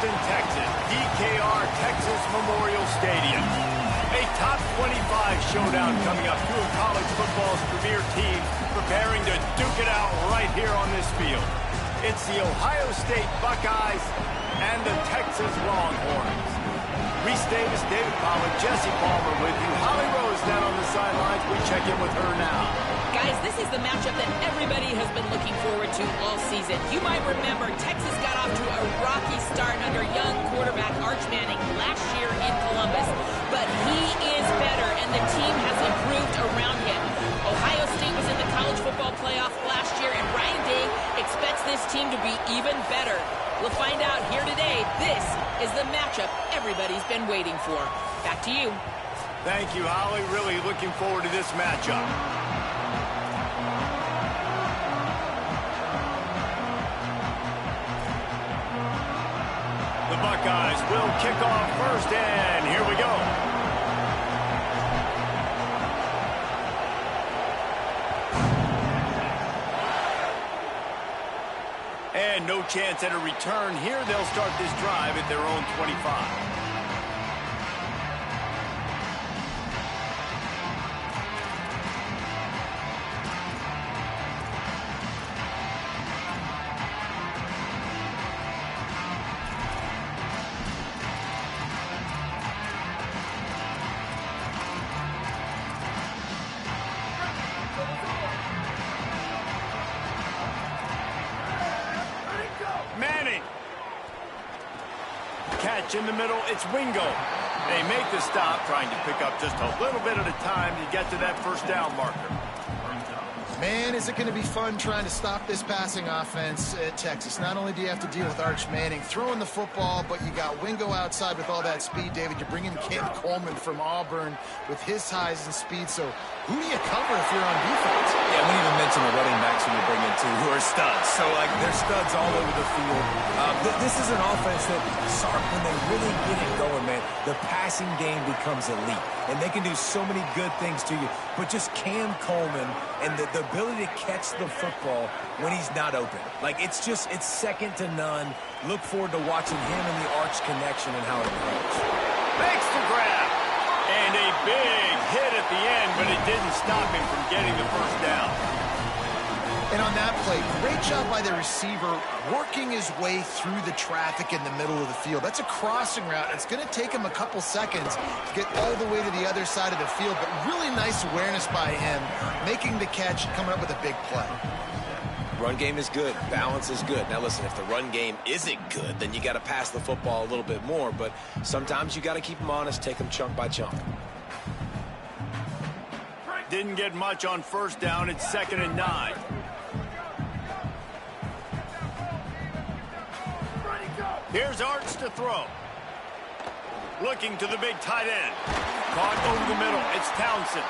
Austin, Texas, DKR Texas Memorial Stadium. A top 25 showdown coming up. Two of college football's premier teams preparing to duke it out right here on this field. It's the Ohio State Buckeyes and the Texas Longhorns. Reese Davis, David Pollack, Jesse Palmer with you. Holly Rose down on the sidelines. We check in with her now. Guys, this is the matchup that everybody has been looking forward to all season. You might remember Texas got off to a rocky start under young quarterback Arch Manning last year in Columbus. But he is better, and the team has improved around him. Ohio State was in the college football playoff last year, and Ryan Day expects this team to be even better. We'll find out here today. This is the matchup everybody's been waiting for. Back to you. Thank you, Holly. Really looking forward to this matchup. The Buckeyes will kick off first, and here we go. And no chance at a return here. They'll start this drive at their own 25. Catch in the middle, it's Wingo. They make the stop, trying to pick up just a little bit at a time to get to that first down marker. Man, is it going to be fun trying to stop this passing offense at Texas. Not only do you have to deal with Arch Manning throwing the football, but you got Wingo outside with all that speed, David. You're bringing Cam Coleman from Auburn with his size and speed. So who do you cover if you're on defense? Yeah, we didn't even mention the running backs when you bring in two who are studs. So, like, they're studs all over the field. This is an offense that, Sark, when they really get it going, man, the passing game becomes elite. And they can do so many good things to you. But just Cam Coleman and the ability to catch the football when he's not open. Like, it's second to none. Look forward to watching him and the Arch connection and how it grows. Makes the grab. And a big hit at the end, but it didn't stop him from getting the first down. And on that play, great job by the receiver working his way through the traffic in the middle of the field. That's a crossing route. It's going to take him a couple seconds to get all the way to the other side of the field, but really nice awareness by him, making the catch, coming up with a big play. Run game is good. Balance is good. Now, listen, if the run game isn't good, then you got to pass the football a little bit more, but sometimes you got to keep them honest, take them chunk by chunk. Didn't get much on first down. It's 2nd and 9. Here's Arch to throw. Looking to the big tight end. Caught over the middle. It's Townsend.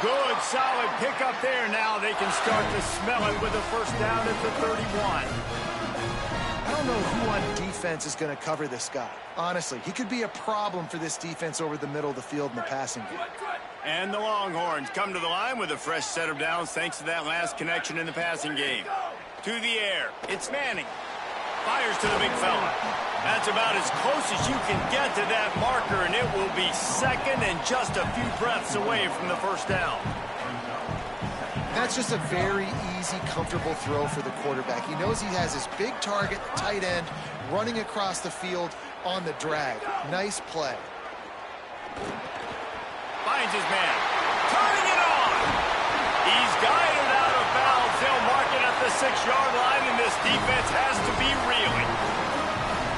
Good, solid pickup there. Now they can start to smell it with a first down at the 31. I don't know who on defense is going to cover this guy. Honestly, he could be a problem for this defense over the middle of the field in the passing game. And the Longhorns come to the line with a fresh set of downs thanks to that last connection in the passing game. To the air. It's Manning. Fires to the big fella. That's about as close as you can get to that marker, and it will be second and just a few breaths away from the first down. That's just a very easy, comfortable throw for the quarterback. He knows he has his big target, tight end, running across the field on the drag. Nice play. Finds his man. Turning it on. He's guided out of bounds. They'll mark it at the 6-yard line, and this defense has to be reeling.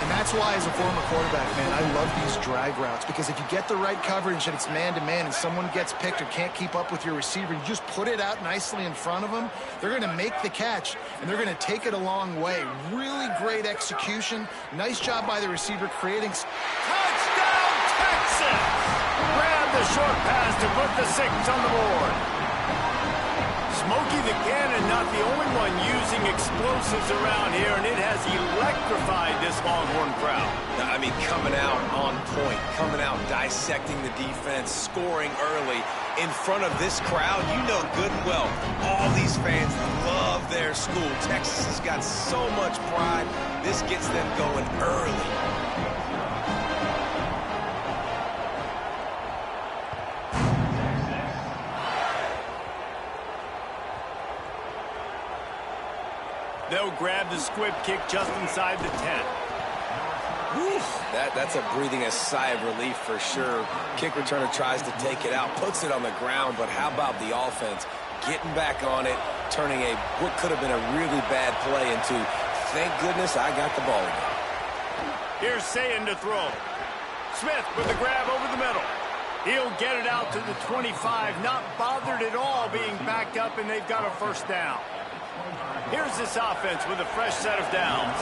And that's why, as a former quarterback, man, I love these drag routes, because if you get the right coverage and it's man-to-man and someone gets picked or can't keep up with your receiver, you just put it out nicely in front of them, they're going to make the catch, and they're going to take it a long way. Really great execution. Nice job by the receiver creating... Touchdown, Texas! Grab the short pass to put the 6 on the board. Smokey the Cannon, not the only one using explosives around here, and it has electrified this Longhorn crowd. I mean, coming out on point, coming out dissecting the defense, scoring early in front of this crowd. You know good and well, all these fans love their school. Texas has got so much pride. This gets them going early. They'll grab the squib kick just inside the 10. Whew, that's a breathing a sigh of relief for sure. Kick returner tries to take it out, puts it on the ground, but how about the offense getting back on it, turning what could have been a really bad play into, thank goodness I got the ball again. Here's Sayin to throw. Smith with the grab over the middle. He'll get it out to the 25, not bothered at all being backed up, and they've got a first down. Here's this offense with a fresh set of downs.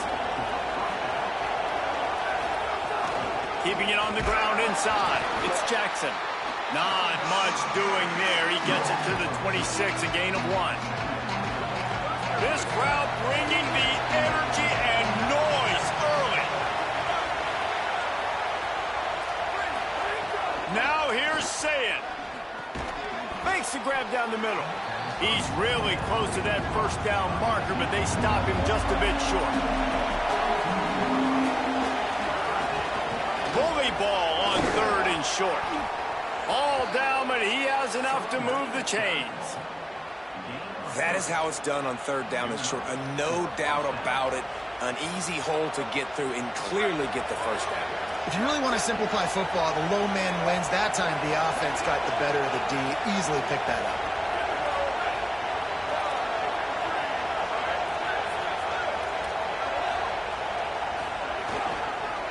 Keeping it on the ground inside. It's Jackson. Not much doing there. He gets it to the 26, a gain of 1. This crowd bringing the energy and noise early. Now here's Sayin. Makes the grab down the middle. He's really close to that first down marker, but they stop him just a bit short. Bully ball on 3rd and short. All down, but he has enough to move the chains. That is how it's done on 3rd down and short. No doubt about it. An easy hole to get through and clearly get the first down. If you really want to simplify football, the low man wins. That time the offense got the better of the D. Easily picked that up.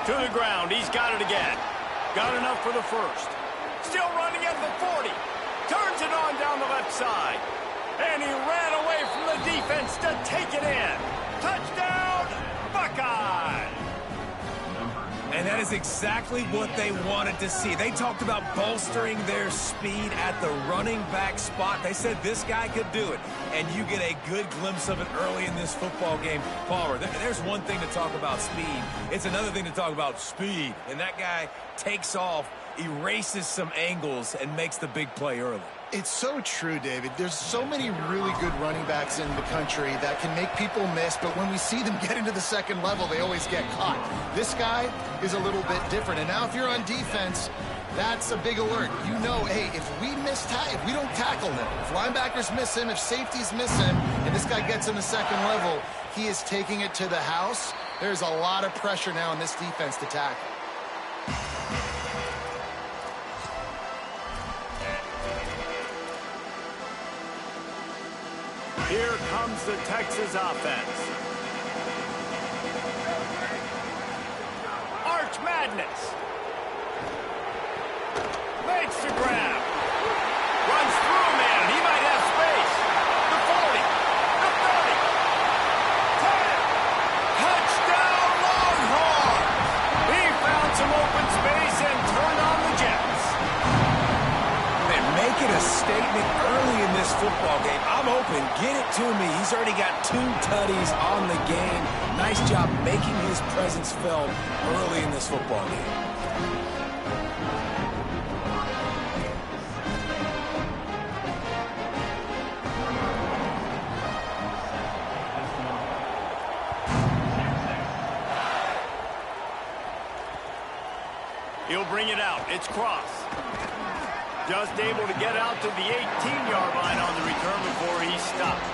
To the ground. He's got it again. Got enough for the first. Still running at the 40. Turns it on down the left side. And he ran away from the defense to take it in. Touchdown, Buckeye! And that is exactly what they wanted to see. They talked about bolstering their speed at the running back spot. They said this guy could do it. And you get a good glimpse of it early in this football game. Palmer, there's one thing to talk about speed. It's another thing to talk about speed. And that guy takes off, erases some angles, and makes the big play early. It's so true, David. There's so many really good running backs in the country that can make people miss, but when we see them get into the second level, they always get caught. This guy is a little bit different. And now if you're on defense, that's a big alert. You know, hey, if we don't tackle him, if linebackers miss him, if safeties miss him, and this guy gets in the second level, he is taking it to the house. There's a lot of pressure now on this defense to tackle. Here comes the Texas offense. Arch Madness. Makes the grab. Runs through a man. He might have space. The 40. The 30. 10. Touchdown Longhorns. He found some open space and turned on the Jets. Make it a statement early in this football game. I'm open. Get it to me. He's already got 2 tutties on the game. Nice job making his presence felt early in this football game. He'll bring it out. It's Cross. Just able to get out to the 18-yard line on the return before he stopped.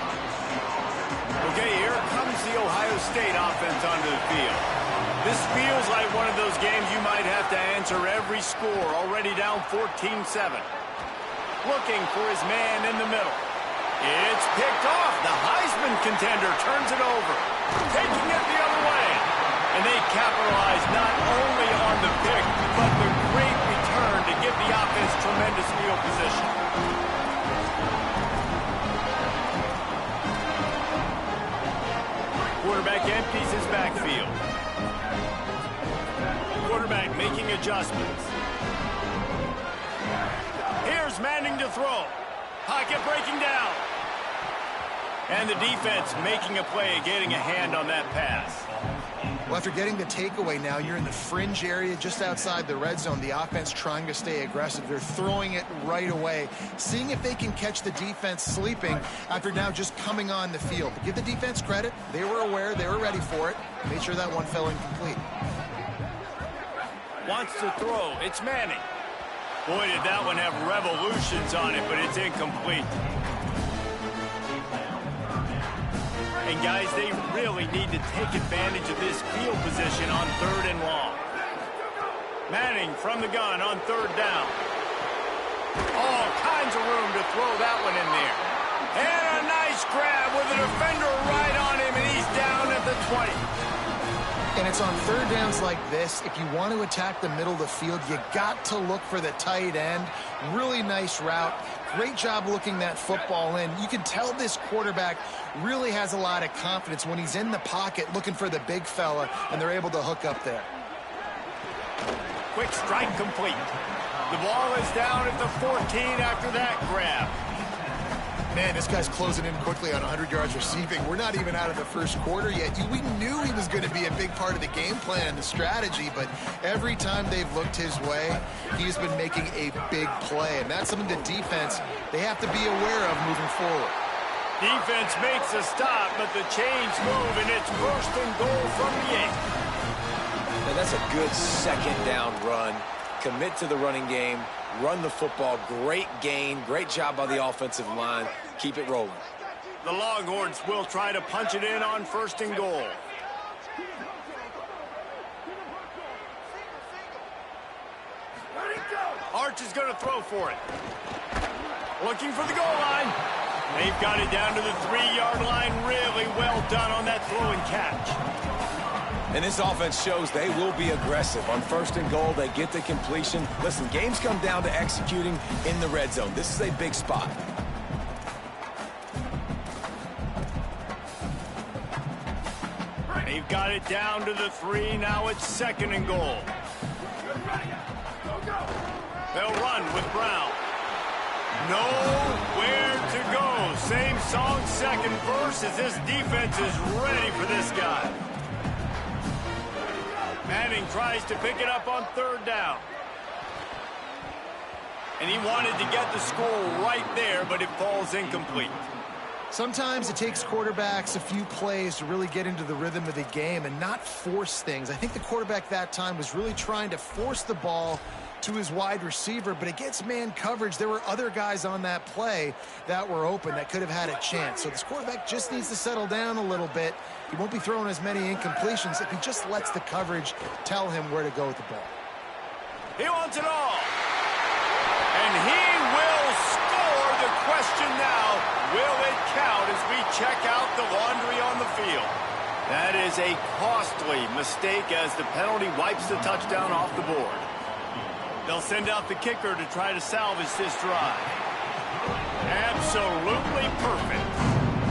Okay, here comes the Ohio State offense onto the field. This feels like one of those games you might have to answer every score, already down 14-7. Looking for his man in the middle. It's picked off. The Heisman contender turns it over. Taking it the other way. And they capitalize not only on the pick, but the great return to give the offense tremendous field position. Quarterback empties his backfield. Quarterback making adjustments. Here's Manning to throw. Pocket breaking down. And the defense making a play, getting a hand on that pass. Well, after getting the takeaway now, you're in the fringe area just outside the red zone. The offense trying to stay aggressive. They're throwing it right away, seeing if they can catch the defense sleeping after now just coming on the field. Give the defense credit. They were aware. They were ready for it. Made sure that one fell incomplete. Wants to throw. It's Manning. Boy, did that one have revolutions on it, but it's incomplete. And guys, they really need to take advantage of this field position on 3rd and long. Manning from the gun on 3rd down. All kinds of room to throw that one in there. And a nice grab with a defender right on him, and he's down at the 20. And it's on 3rd downs like this. If you want to attack the middle of the field, you got to look for the tight end. Really nice route. Great job looking that football in. You can tell this quarterback really has a lot of confidence when he's in the pocket looking for the big fella, and they're able to hook up there. Quick strike complete. The ball is down at the 14 after that grab. Man, this guy's closing in quickly on 100 yards receiving. We're not even out of the first quarter yet. We knew he was going to be a big part of the game plan and the strategy, but every time they've looked his way, he's been making a big play, and that's something the defense, they have to be aware of moving forward. Defense makes a stop, but the chains move, and it's 1st and goal from the 8. Now that's a good 2nd down run. Commit to the running game, run the football. Great gain, great job by the offensive line. Keep it rolling. The Longhorns will try to punch it in on 1st and goal. Arch is going to throw for it. Looking for the goal line. They've got it down to the 3-yard line. Really well done on that throw and catch. And this offense shows they will be aggressive. On 1st and goal, they get the completion. Listen, games come down to executing in the red zone. This is a big spot. They've got it down to the 3. Now it's 2nd and goal. They'll run with Brown. Nowhere to go. Same song, 2nd verse, as this defense is ready for this guy. Manning tries to pick it up on 3rd down. And he wanted to get the score right there, but it falls incomplete. Sometimes it takes quarterbacks a few plays to really get into the rhythm of the game and not force things. I think the quarterback that time was really trying to force the ball to his wide receiver, but against man coverage, there were other guys on that play that were open that could have had a chance. So this quarterback just needs to settle down a little bit. He won't be throwing as many incompletions if he just lets the coverage tell him where to go with the ball. He wants it all. And he will score. The question now, will it count as we check out the laundry on the field? That is a costly mistake as the penalty wipes the touchdown off the board. They'll send out the kicker to try to salvage this drive. Absolutely perfect.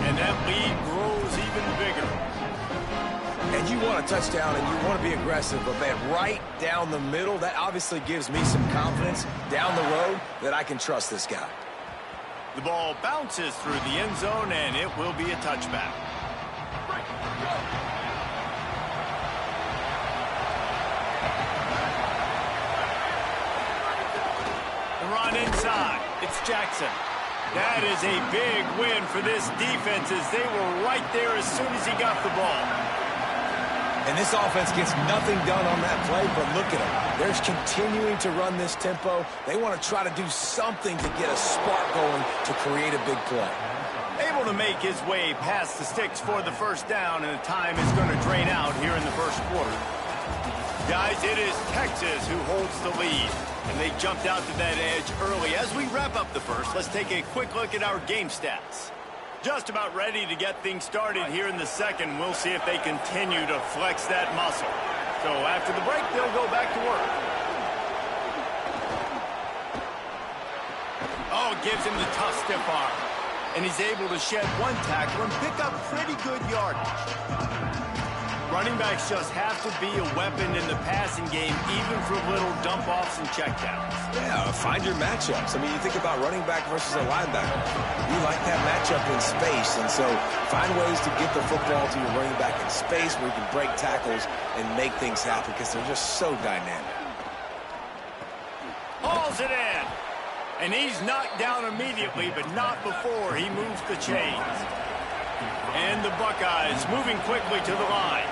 And that lead grows even bigger. And you want a touchdown and you want to be aggressive, but man, right down the middle, that obviously gives me some confidence down the road that I can trust this guy. The ball bounces through the end zone, and it will be a touchback. The run inside. It's Jackson. That is a big win for this defense as they were right there as soon as he got the ball. And this offense gets nothing done on that play, but look at them. They're continuing to run this tempo. They want to try to do something to get a spark going to create a big play. Able to make his way past the sticks for the 1st down, and the time is going to drain out here in the 1st quarter. Guys, it is Texas who holds the lead, and they jumped out to that edge early. As we wrap up the 1st, let's take a quick look at our game stats. Just about ready to get things started here in the 2nd. We'll see if they continue to flex that muscle. So after the break, they'll go back to work. Oh, gives him the tough stiff arm. And he's able to shed one tackle and pick up pretty good yardage. Running backs just have to be a weapon in the passing game, even for little dump-offs and checkdowns. Yeah, find your matchups. I mean, you think about running back versus a linebacker. You like that matchup in space, and so find ways to get the football to your running back in space where you can break tackles and make things happen because they're just so dynamic. Hauls it in. And he's knocked down immediately, but not before he moves the chains. And the Buckeyes moving quickly to the line.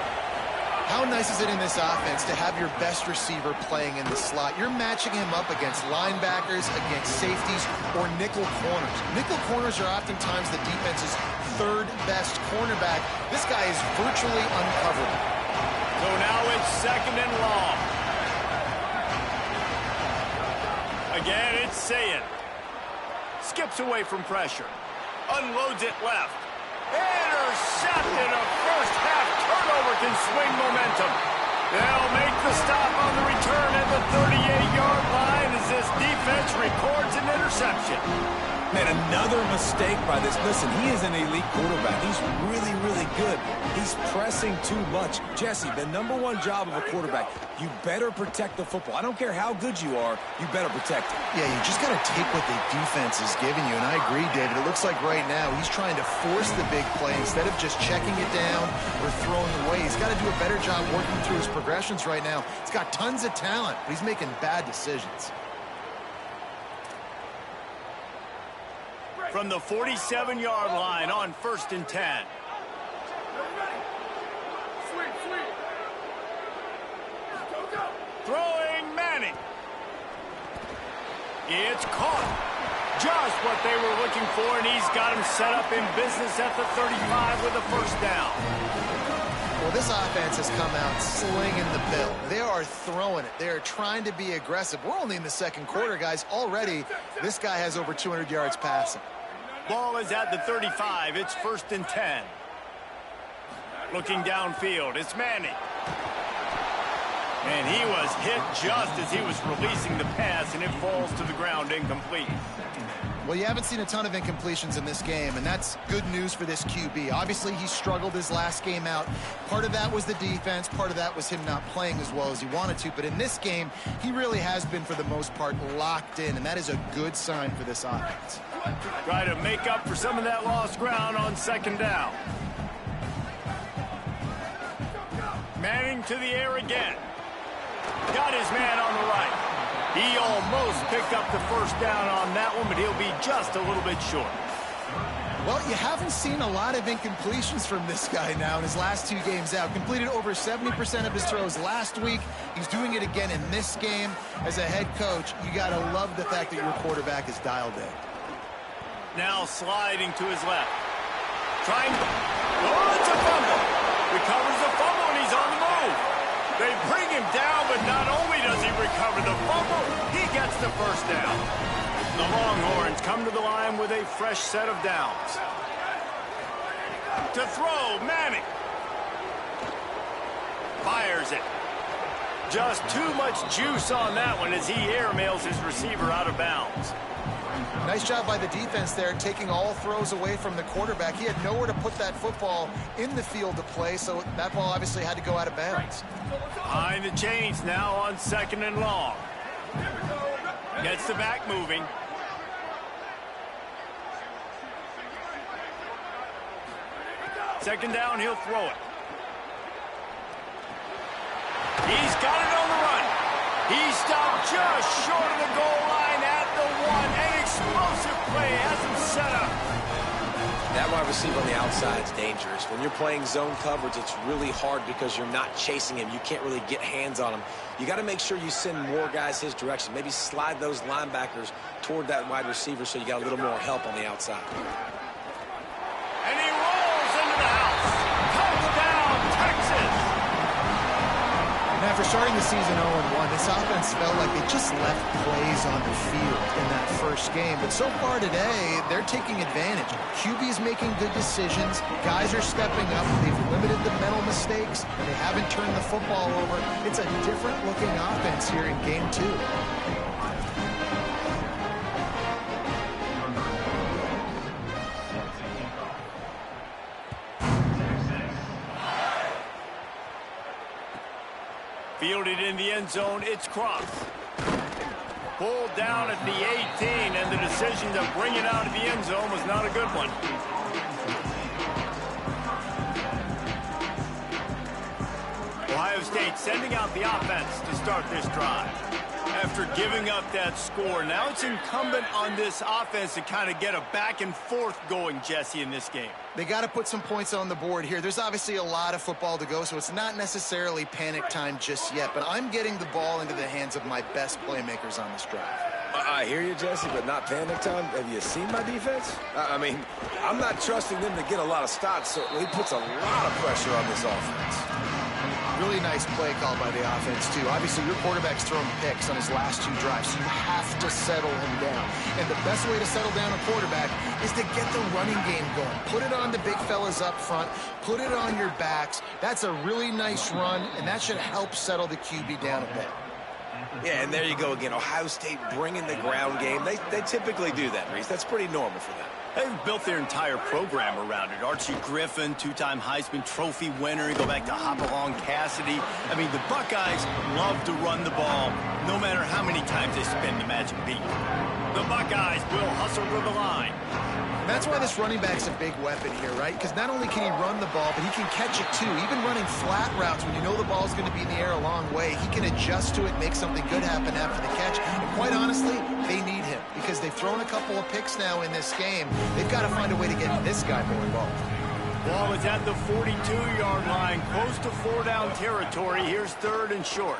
How nice is it in this offense to have your best receiver playing in the slot? You're matching him up against linebackers, against safeties, or nickel corners. Nickel corners are oftentimes the defense's third best cornerback. This guy is virtually uncoverable. So now it's 2nd and long. Again, it's Sayin. Skips away from pressure. Unloads it left. Intercepted. A first-half turnover can swing momentum. They'll make the stop on the return at the 38-yard line as this defense records an interception. Man, another mistake by this. Listen, he is an elite quarterback. He's really, really good. He's pressing too much. Jesse, the #1 job of a quarterback, you better protect the football. I don't care how good you are, you better protect it. Yeah, you just got to take what the defense is giving you, and I agree, David. It looks like right now he's trying to force the big play instead of just checking it down or throwing away. He's got to do a better job working through his progressions right now. He's got tons of talent, but he's making bad decisions. From the 47-yard line on 1st and 10. Throwing Manning. It's caught. Just what they were looking for, and he's got him set up in business at the 35 with a first down. Well, this offense has come out slinging the bill. They are throwing it. They are trying to be aggressive. We're only in the 2nd quarter, guys. Already, this guy has over 200 yards passing. Ball is at the 35. It's 1st and 10. Looking downfield, it's Manning. And he was hit just as he was releasing the pass, and it falls to the ground incomplete. Well, you haven't seen a ton of incompletions in this game, and that's good news for this QB. Obviously, he struggled his last game out. Part of that was the defense. Part of that was him not playing as well as he wanted to. But in this game, he really has been, for the most part, locked in, and that is a good sign for this offense. Try to make up for some of that lost ground on 2nd down. Manning to the air again. Got his man on the right. He almost picked up the first down on that one, but he'll be just a little bit short. Well, you haven't seen a lot of incompletions from this guy now in his last 2 games out. Completed over 70% of his throws last week. He's doing it again in this game. As a head coach, you got to love the fact that your quarterback is dialed in. Now sliding to his left. Trying. Oh, it's a fumble. Recovers the fumble, and he's on the move. They bring him down, but not only does he recover the fumble, he gets the first down. The Longhorns come to the line with a fresh set of downs. To throw, Manning. Fires it. Just too much juice on that one as he airmails his receiver out of bounds. Nice job by the defense there, taking all throws away from the quarterback. He had nowhere to put that football in the field to play, so that ball obviously had to go out of bounds. Behind the chains now on 2nd and long. Gets the back moving. Second down, he'll throw it. He's got it on the run. He stopped just short of the goal line at the 1. An explosive play has him set up. That wide receiver on the outside is dangerous. When you're playing zone coverage, it's really hard because you're not chasing him. You can't really get hands on him. You got to make sure you send more guys his direction. Maybe slide those linebackers toward that wide receiver so you got a little more help on the outside. And he rolls into the house. Touchdown, Texas. And after starting the season 0-1, this offense felt like they just left plays on the field in that first game. But so far today, they're taking advantage. QB is making good decisions. Guys are stepping up. They've limited the mental mistakes, and they haven't turned the football over. It's a different-looking offense here in Game 2. Fielded in the end zone, it's Cross. Pulled down at the 18, and the decision to bring it out of the end zone was not a good one. Ohio State sending out the offense to start this drive. After giving up that score, now it's incumbent on this offense to kind of get a back and forth going, Jesse, in this game. They got to put some points on the board here. There's obviously a lot of football to go, so it's not necessarily panic time just yet, but I'm getting the ball into the hands of my best playmakers on this drive. I hear you, Jesse, but not panic time. Have you seen my defense? I mean, I'm not trusting them to get a lot of stops, so he puts a lot of pressure on this offense. Really nice play call by the offense, too. Obviously, your quarterback's thrown picks on his last 2 drives, so you have to settle him down. And the best way to settle down a quarterback is to get the running game going. Put it on the big fellas up front. Put it on your backs. That's a really nice run, and that should help settle the QB down a bit. Yeah, and there you go again. Ohio State bringing the ground game. They typically do that, Reese. That's pretty normal for them. They've built their entire program around it. Archie Griffin, 2-time Heisman Trophy winner. You go back to Hopalong Cassidy. I mean, the Buckeyes love to run the ball, no matter how many times they spin the magic beat. The Buckeyes will hustle to the line. That's why this running back's a big weapon here, right? Because not only can he run the ball, but he can catch it too. Even running flat routes when you know the ball's going to be in the air a long way, he can adjust to it, make something good happen after the catch. And quite honestly, they need him because they've thrown a couple of picks now in this game. They've got to find a way to get this guy more involved. Ball is at the 42-yard line, close to 4-down territory. Here's 3rd and short.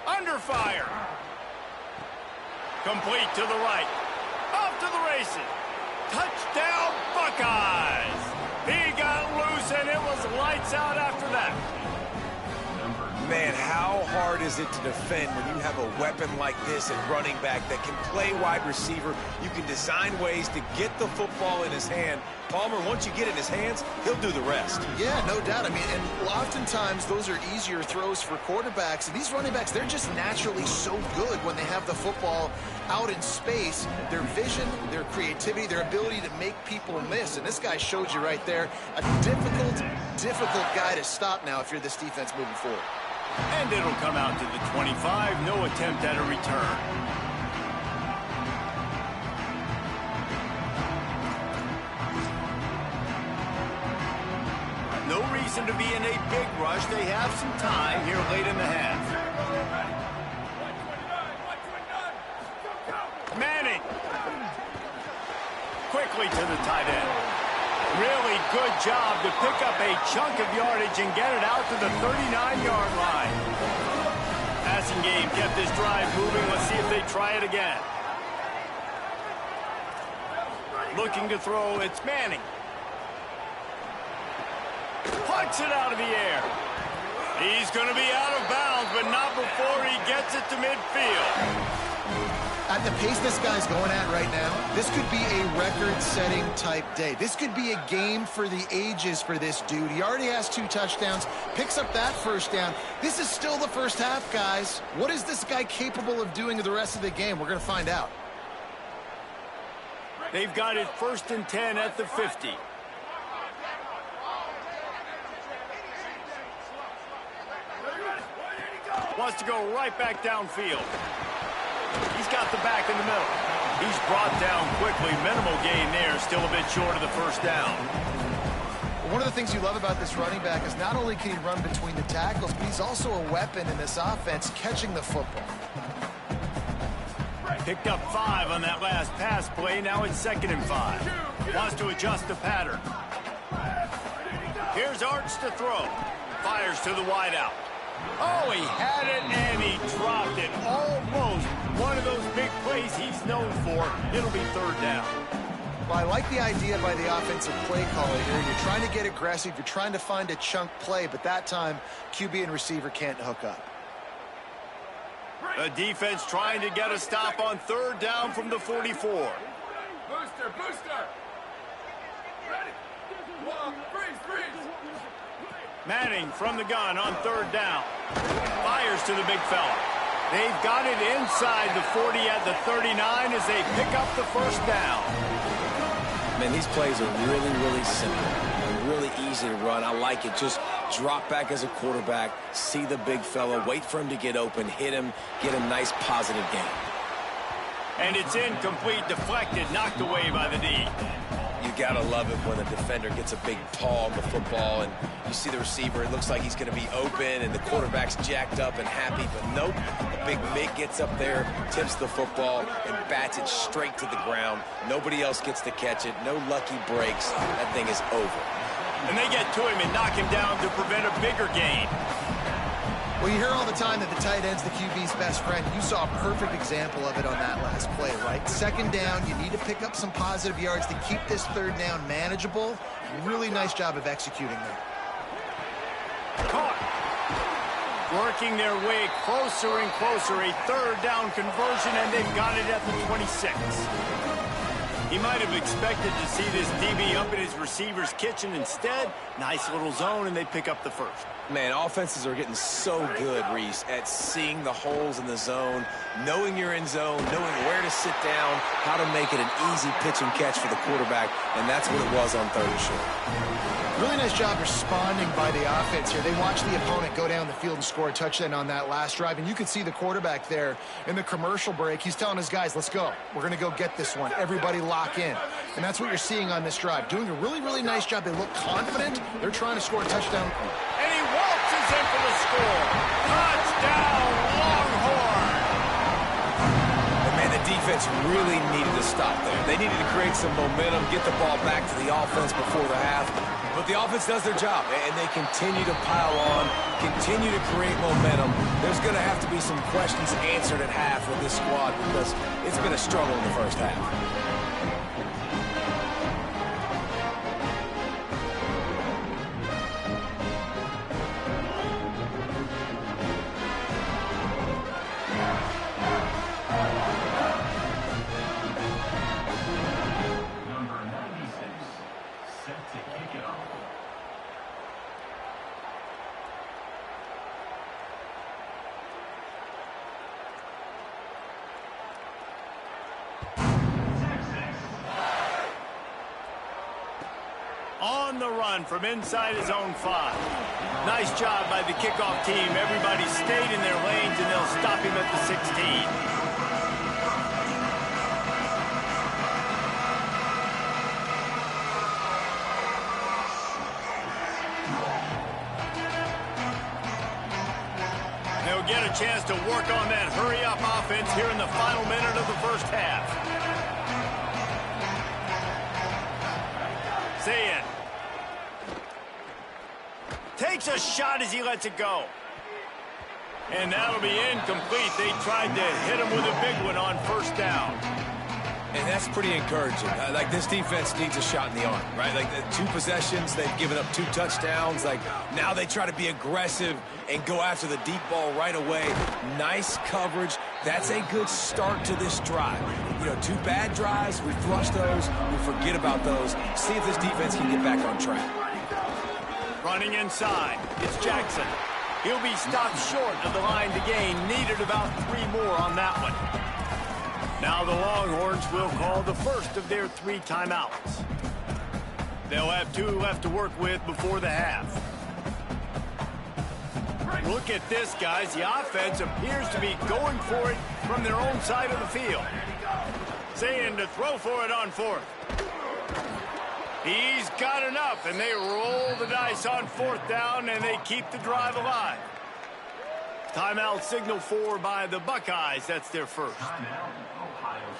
Under fire. Complete to the right. Off to the races. Touchdown, Buckeyes! He got loose, and it was lights out after that. Man, how hard is it to defend when you have a weapon like this at running back that can play wide receiver? You can design ways to get the football in his hand. Palmer, once you get it in his hands, he'll do the rest. Yeah, no doubt. I mean, and oftentimes those are easier throws for quarterbacks. And these running backs, they're just naturally so good when they have the football out in space. Their vision, their creativity, their ability to make people miss. And this guy showed you right there, a difficult guy to stop now if you're this defense moving forward. And it'll come out to the 25. No attempt at a return. No reason to be in a big rush. They have some time here late in the half. Manning. Quickly to the tight end. Really good job to pick up a chunk of yardage and get it out to the 39-yard line. Passing game kept this drive moving. Let's see if they try it again. Looking to throw, it's Manning. Plucks it out of the air. He's going to be out of bounds, but not before he gets it to midfield. At the pace this guy's going at right now, this could be a record-setting type day. This could be a game for the ages for this dude. He already has 2 touchdowns, picks up that 1st down. This is still the first half, guys. What is this guy capable of doing the rest of the game? We're going to find out. They've got it 1st and 10 at the 50. Wants to go right back downfield. He's got the back in the middle. He's brought down quickly. Minimal gain there. Still a bit short of the 1st down. One of the things you love about this running back is not only can he run between the tackles, but he's also a weapon in this offense catching the football. Picked up 5 on that last pass play. Now it's 2nd and 5. Wants to adjust the pattern. Here's Arch to throw. Fires to the wideout. Oh, he had it, and he dropped it. Almost one of those big plays he's known for. It'll be 3rd down. Well, I like the idea by the offensive play caller here. You're trying to get aggressive. You're trying to find a chunk play, but that time, QB and receiver can't hook up. The defense trying to get a stop on 3rd down from the 44. Booster, booster. Ready. Freeze. Manning from the gun on 3rd down. Fires to the big fella. They've got it inside the 40 at the 39 as they pick up the 1st down. Man, these plays are really, really simple. They're really easy to run. I like it. Just drop back as a quarterback, see the big fella, wait for him to get open, hit him, get a nice positive gain. And it's incomplete, deflected, knocked away by the D. You gotta love it when a defender gets a big paw on the football and you see the receiver, it looks like he's gonna be open and the quarterback's jacked up and happy, but nope. The big Mig gets up there, tips the football, and bats it straight to the ground. Nobody else gets to catch it, no lucky breaks. That thing is over. And they get to him and knock him down to prevent a bigger gain. Well, you hear all the time that the tight end's the QB's best friend. You saw a perfect example of it on that last play, right? Second down, you need to pick up some positive yards to keep this third down manageable. Really nice job of executing there. Caught. Working their way closer and closer. A third down conversion, and they've got it at the 26. He might have expected to see this DB up in his receiver's kitchen. Instead, nice little zone, and they pick up the first. Man, offenses are getting so good, Reese, at seeing the holes in the zone, knowing you're in zone, knowing where to sit down, how to make it an easy pitch and catch for the quarterback, and that's what it was on third and short. Really nice job responding by the offense here. They watched the opponent go down the field and score a touchdown on that last drive, and you could see the quarterback there in the commercial break. He's telling his guys, let's go. We're going to go get this one. Everybody lock in. And that's what you're seeing on this drive. Doing a really, really nice job. They look confident. They're trying to score a touchdown. And he waltzes in for the score. Touchdown, Longhorn. And man, the defense really needed to stop there. They needed to create some momentum, get the ball back to the offense before the half. But the offense does their job, and they continue to pile on, continue to create momentum. There's going to have to be some questions answered at half with this squad because it's been a struggle in the first half. On the run from inside his own 5. Nice job by the kickoff team. Everybody stayed in their lanes, and they'll stop him at the 16. They'll get a chance to work on that hurry-up offense here in the final minute of the first half. Zayn takes a shot as he lets it go. And that'll be incomplete. They tried to hit him with a big one on first down. And that's pretty encouraging. Like, this defense needs a shot in the arm, right? Like, the 2 possessions, they've given up 2 touchdowns. Like, now they try to be aggressive and go after the deep ball right away. Nice coverage. That's a good start to this drive. You know, 2 bad drives, we flush those, we forget about those. See if this defense can get back on track. Running inside, it's Jackson. He'll be stopped short of the line to gain. Needed about 3 more on that one. Now the Longhorns will call the first of their 3 timeouts. They'll have 2 left to work with before the half. Look at this, guys. The offense appears to be going for it from their own side of the field. Zayn to throw for it on 4th. He's got enough, and they roll the dice on 4th down, and they keep the drive alive. Timeout signaled for by the Buckeyes. That's their first.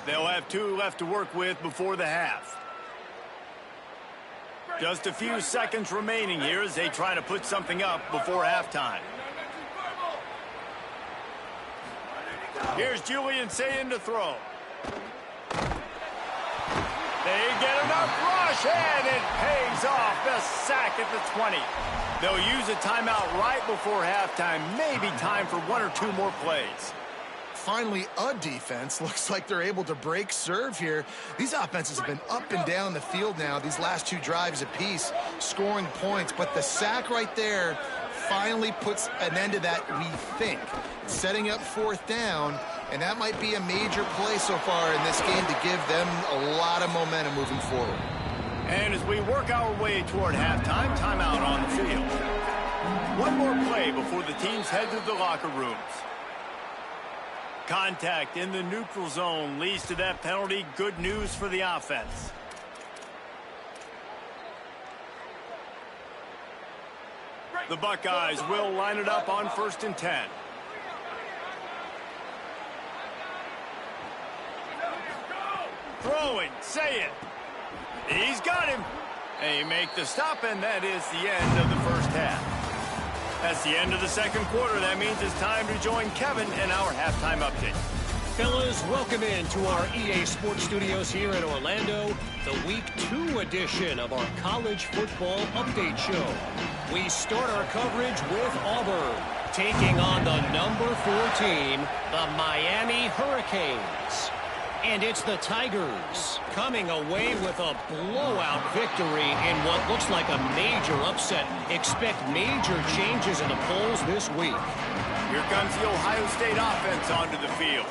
They'll have 2 left to work with before the half. Just a few seconds remaining here as they try to put something up before halftime. Here's Julian Zayn to throw. They get enough rush, and it pays off. The sack at the 20. They'll use a timeout right before halftime. Maybe time for 1 or 2 more plays. Finally, a defense. Looks like they're able to break serve here. These offenses have been up and down the field now, these last 2 drives apiece, scoring points. But the sack right there finally puts an end to that, we think. Setting up 4th down, and that might be a major play so far in this game to give them a lot of momentum moving forward. And as we work our way toward halftime, timeout on the field. 1 more play before the teams head to the locker rooms. Contact in the neutral zone leads to that penalty. Good news for the offense. The Buckeyes will line it up on 1st and 10. Throwing, say it. He's got him. They make the stop, and that is the end of the first half. That's the end of the second quarter. That means it's time to join Kevin in our halftime update. Fellas, welcome into our EA Sports Studios here in Orlando, the Week 2 edition of our College Football Update Show. We start our coverage with Auburn, taking on the number 4 team, the Miami Hurricanes. And it's the Tigers coming away with a blowout victory in what looks like a major upset. Expect major changes in the polls this week. Here comes the Ohio State offense onto the field.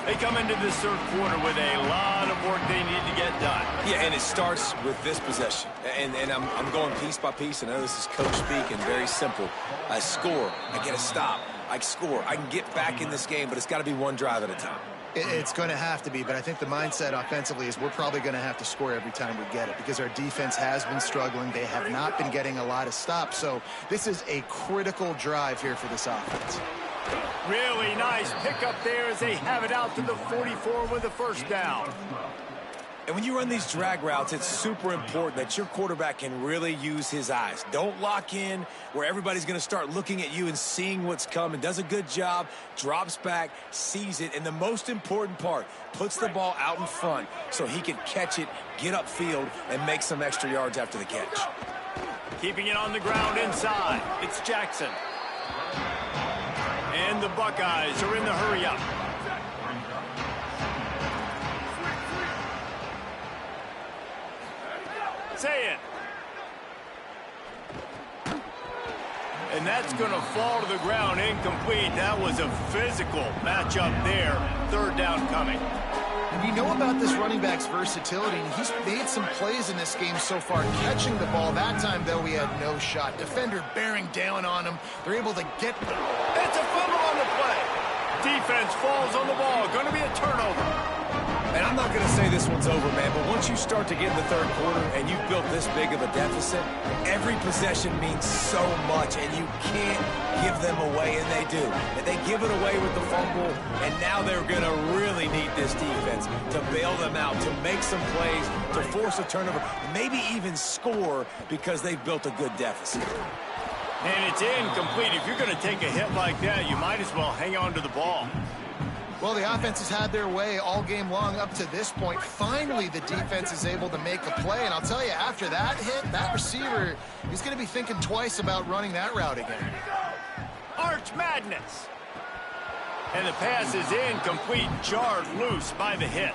They come into this third quarter with a lot of work they need to get done. Yeah, and it starts with this possession. And I'm going piece by piece. I know this is coach speak and very simple. I score. I get a stop. I score. I can get back in this game, but it's got to be one drive at a time. It's going to have to be, but I think the mindset offensively is we're probably going to have to score every time we get it because our defense has been struggling. They have not been getting a lot of stops, so this is a critical drive here for this offense. Really nice pickup there as they have it out to the 44 with a first down. And when you run these drag routes, it's super important that your quarterback can really use his eyes. Don't lock in where everybody's going to start looking at you and seeing what's coming. Does a good job, drops back, sees it, and the most important part, puts the ball out in front so he can catch it, get upfield, and make some extra yards after the catch. Keeping it on the ground inside. It's Jackson. And the Buckeyes are in the hurry-up. Say it. And that's going to fall to the ground incomplete. That was a physical matchup there. Third down coming. We know about this running back's versatility, and he's made some plays in this game so far, catching the ball. That time, though, we had no shot. Defender bearing down on him. They're able to get the... It's a fumble on the play. Defense falls on the ball. Going to be a turnover. And I'm not going to say this one's over, man, but once you start to get in the third quarter and you've built this big of a deficit, every possession means so much, and you can't give them away, and they do. And they give it away with the fumble, and now they're going to really need this defense to bail them out, to make some plays, to force a turnover, maybe even score because they've built a good deficit. And it's incomplete. If you're going to take a hit like that, you might as well hang on to the ball. Well, the offense has had their way all game long up to this point. Finally, the defense is able to make a play. And I'll tell you, after that hit, that receiver, he's going to be thinking twice about running that route again. Arch Madness. And the pass is incomplete, jarred loose by the hit.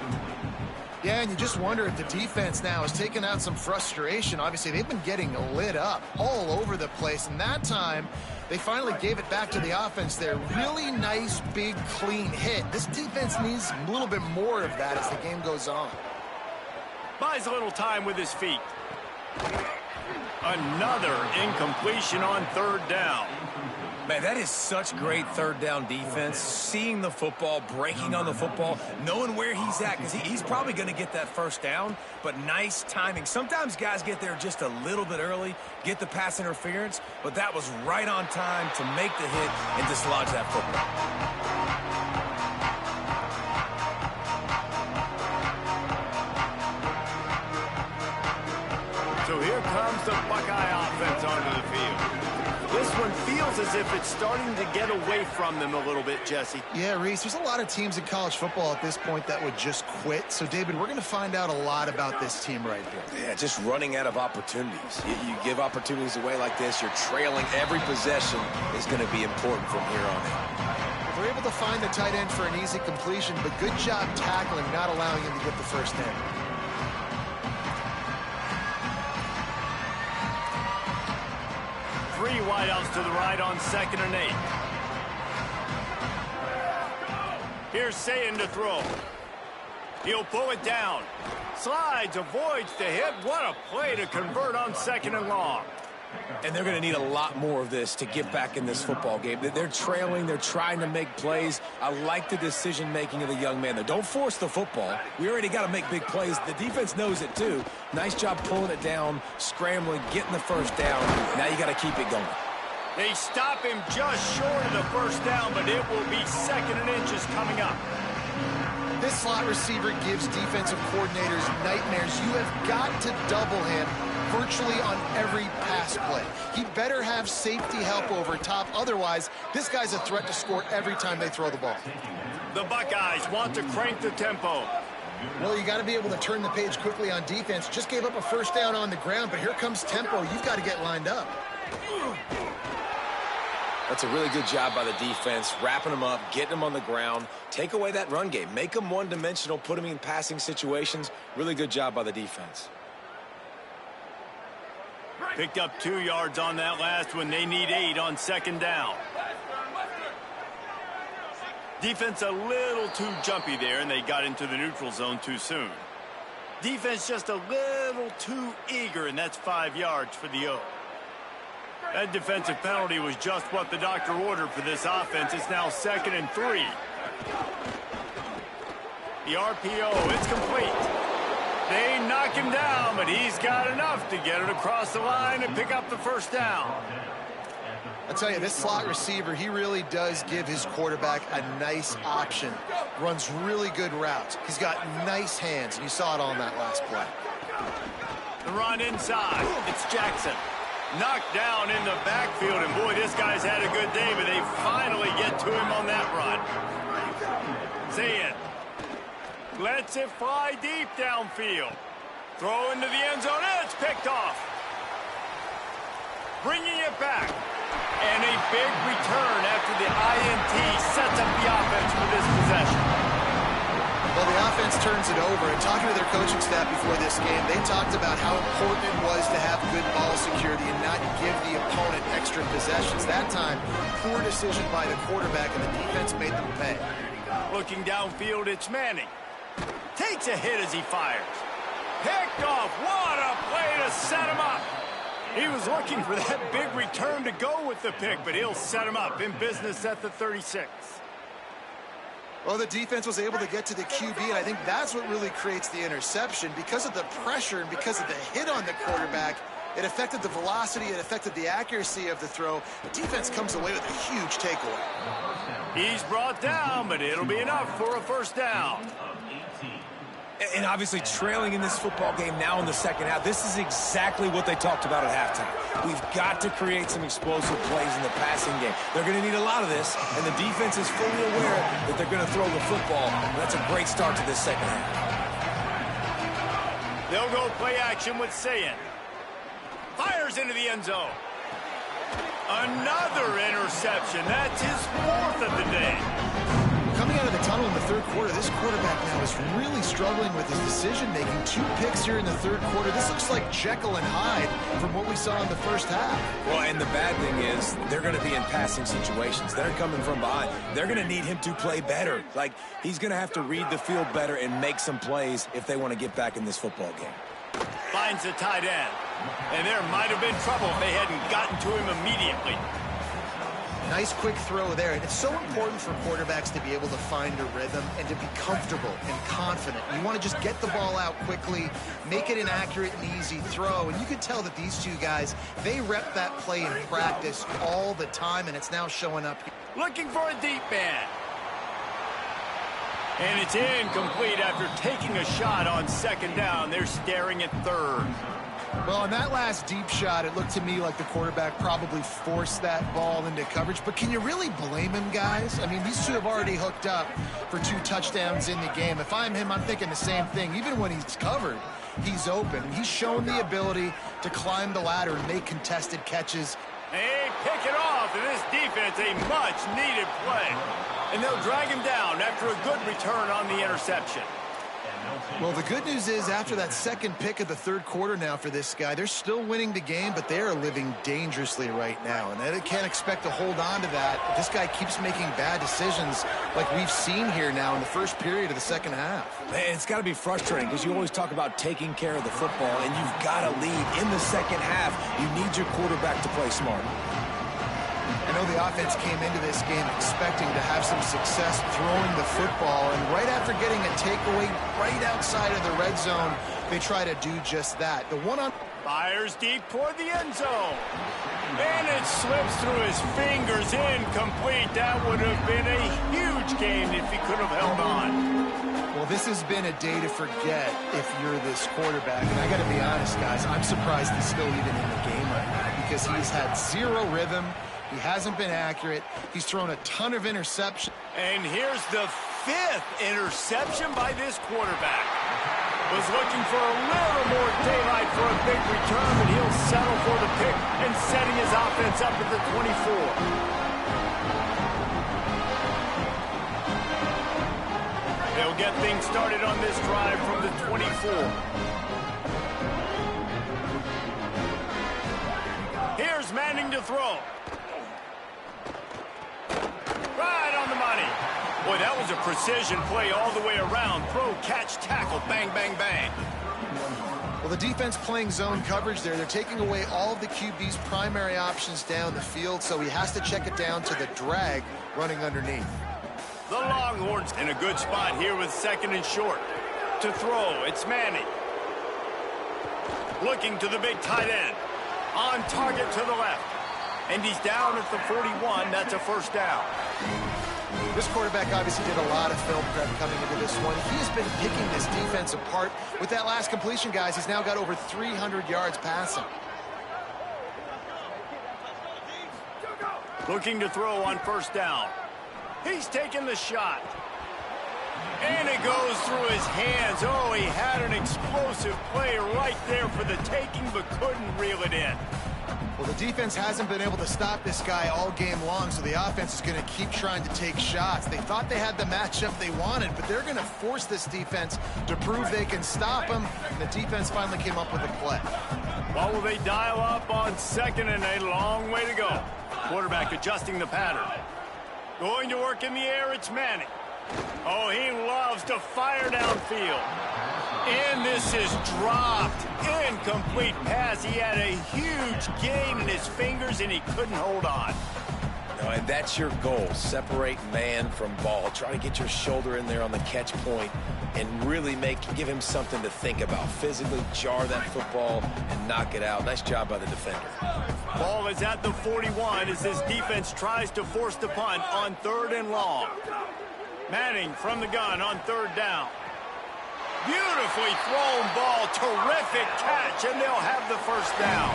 Yeah, and you just wonder if the defense now has taken out some frustration. Obviously, they've been getting lit up all over the place. And that time, they finally gave it back to the offense there. Really nice, big, clean hit. This defense needs a little bit more of that as the game goes on. Buys a little time with his feet. Another incompletion on third down. Man, that is such great third down defense. Seeing the football, breaking on the football, knowing where he's at, because he's probably going to get that first down, but nice timing. Sometimes guys get there just a little bit early, get the pass interference, but that was right on time to make the hit and dislodge that football. So here comes the Buckeye offense onto the field. This one feels as if it's starting to get away from them a little bit, Jesse. Yeah, Reese, there's a lot of teams in college football at this point that would just quit. So, David, we're going to find out a lot about this team right here. Yeah, just running out of opportunities. You give opportunities away like this, you're trailing. Every possession is going to be important from here on in. They're able to find the tight end for an easy completion, but good job tackling, not allowing him to get the first down. Three wideouts to the right on 2nd and 8. Here's Sayin to throw. He'll pull it down. Slides, avoids the hit. What a play to convert on 2nd and long. And they're going to need a lot more of this to get back in this football game. They're trailing. They're trying to make plays. I like the decision-making of the young man there. Don't force the football. We already got to make big plays. The defense knows it, too. Nice job pulling it down, scrambling, getting the first down. Now you got to keep it going. They stop him just short of the first down, but it will be 2nd and inches coming up. This slot receiver gives defensive coordinators nightmares. You have got to double him virtually on every pass play. He better have safety help over top. Otherwise, this guy's a threat to score every time they throw the ball. The Buckeyes want to crank the tempo. Well, you got to be able to turn the page quickly on defense. Just gave up a first down on the ground, but here comes tempo. You've got to get lined up. That's a really good job by the defense, wrapping them up, getting them on the ground. Take away that run game. Make them one-dimensional, put them in passing situations. Really good job by the defense. Picked up 2 yards on that last one. They need 8 on second down. Defense a little too jumpy there, and they got into the neutral zone too soon. Defense just a little too eager, and that's 5 yards for the O. That defensive penalty was just what the doctor ordered for this offense. It's now 2nd and 3. The RPO, it's complete. They knock him down, but he's got enough to get it across the line and pick up the first down. I tell you, this slot receiver, he really does give his quarterback a nice option. Runs really good routes. He's got nice hands, and you saw it on that last play. The run inside. It's Jackson. Knocked down in the backfield, and boy, this guy's had a good day, but they finally get to him on that run. Zayn lets it fly deep downfield. Throw into the end zone, and it's picked off. Bringing it back. And a big return after the INT sets up the offense for this possession. Well, the offense turns it over, and talking to their coaching staff before this game, they talked about how important it was to have good ball security and not give the opponent extra possessions. That time, poor decision by the quarterback, and the defense made them pay. Looking downfield, it's Manning. Takes a hit as he fires. Picked off. What a play to set him up. He was looking for that big return to go with the pick, but he'll set him up in business at the 36. Well, the defense was able to get to the QB, and I think that's what really creates the interception. Because of the pressure and because of the hit on the quarterback, it affected the velocity, it affected the accuracy of the throw. The defense comes away with a huge takeaway. He's brought down, but it'll be enough for a first down. And obviously trailing in this football game now in the second half, this is exactly what they talked about at halftime. We've got to create some explosive plays in the passing game. They're going to need a lot of this, and the defense is fully aware that they're going to throw the football. That's a great start to this second half. They'll go play action with Sayin. Fires into the end zone. Another interception. That's his 4th of the day. Coming out of the tunnel in the third quarter, this quarterback now is really struggling with his decision-making. 2 picks here in the third quarter. This looks like Jekyll and Hyde from what we saw in the first half. Well, and the bad thing is they're going to be in passing situations. They're coming from behind. They're going to need him to play better. Like, he's going to have to read the field better and make some plays if they want to get back in this football game. Finds the tight end. And there might have been trouble if they hadn't gotten to him immediately. Nice quick throw there. And it's so important for quarterbacks to be able to find a rhythm and to be comfortable and confident. You want to just get the ball out quickly, make it an accurate and easy throw. And you can tell that these two guys, they rep that play in practice all the time, and it's now showing up. Looking for a deep man. And it's incomplete after taking a shot on second down. They're staring at third. Well, on that last deep shot, it looked to me like the quarterback probably forced that ball into coverage. But can you really blame him, guys? I mean, these two have already hooked up for 2 touchdowns in the game. If I'm him, I'm thinking the same thing. Even when he's covered, he's open. He's shown the ability to climb the ladder and make contested catches. They pick it off, and this defense, a much-needed play. And they'll drag him down after a good return on the interception. Well, the good news is after that second pick of the third quarter now for this guy, they're still winning the game, but they are living dangerously right now. And they can't expect to hold on to that if this guy keeps making bad decisions like we've seen here now in the first period of the second half. Man, it's got to be frustrating because you always talk about taking care of the football, and you've got to lead in the second half. You need your quarterback to play smart. I know the offense came into this game expecting to have some success throwing the football, and right after getting a takeaway right outside of the red zone, they try to do just that. The one-on fires deep toward the end zone. And it slips through his fingers, incomplete. That would have been a huge gain if he could have held on. Well, this has been a day to forget if you're this quarterback. And I got to be honest, guys, I'm surprised he's still even in the game right now because he's had zero rhythm. He hasn't been accurate. He's thrown a ton of interceptions. And here's the 5th interception by this quarterback. Was looking for a little more daylight for a big return, but he'll settle for the pick and setting his offense up at the 24. They'll get things started on this drive from the 24. Here's Manning to throw. Right on the money. Boy, that was a precision play all the way around. Throw, catch, tackle, bang, bang, bang. Well, the defense playing zone coverage there. They're taking away all of the QB's primary options down the field, so he has to check it down to the drag running underneath. The Longhorns in a good spot here with 2nd and short. To throw, it's Manning. Looking to the big tight end. On target to the left. And he's down at the 41. That's a first down. This quarterback obviously did a lot of film prep coming into this one. He's been picking this defense apart. With that last completion, guys, he's now got over 300 yards passing. Looking to throw on first down. He's taking the shot. And it goes through his hands. Oh, he had an explosive play right there for the taking, but couldn't reel it in. Well, the defense hasn't been able to stop this guy all game long, so the offense is going to keep trying to take shots. They thought they had the matchup they wanted, but they're going to force this defense to prove they can stop him. And the defense finally came up with a play. Well, will they dial up on 2nd and a long way to go? Quarterback adjusting the pattern. Going to work in the air, it's Manning. Oh, he loves to fire downfield. And this is dropped. Incomplete pass. He had a huge gain in his fingers, and he couldn't hold on. No, and that's your goal. Separate man from ball. Try to get your shoulder in there on the catch point and really give him something to think about. Physically jar that football and knock it out. Nice job by the defender. Ball is at the 41 as this defense tries to force the punt on 3rd and long. Manning from the gun on 3rd down. Beautifully thrown ball, terrific catch, and they'll have the first down.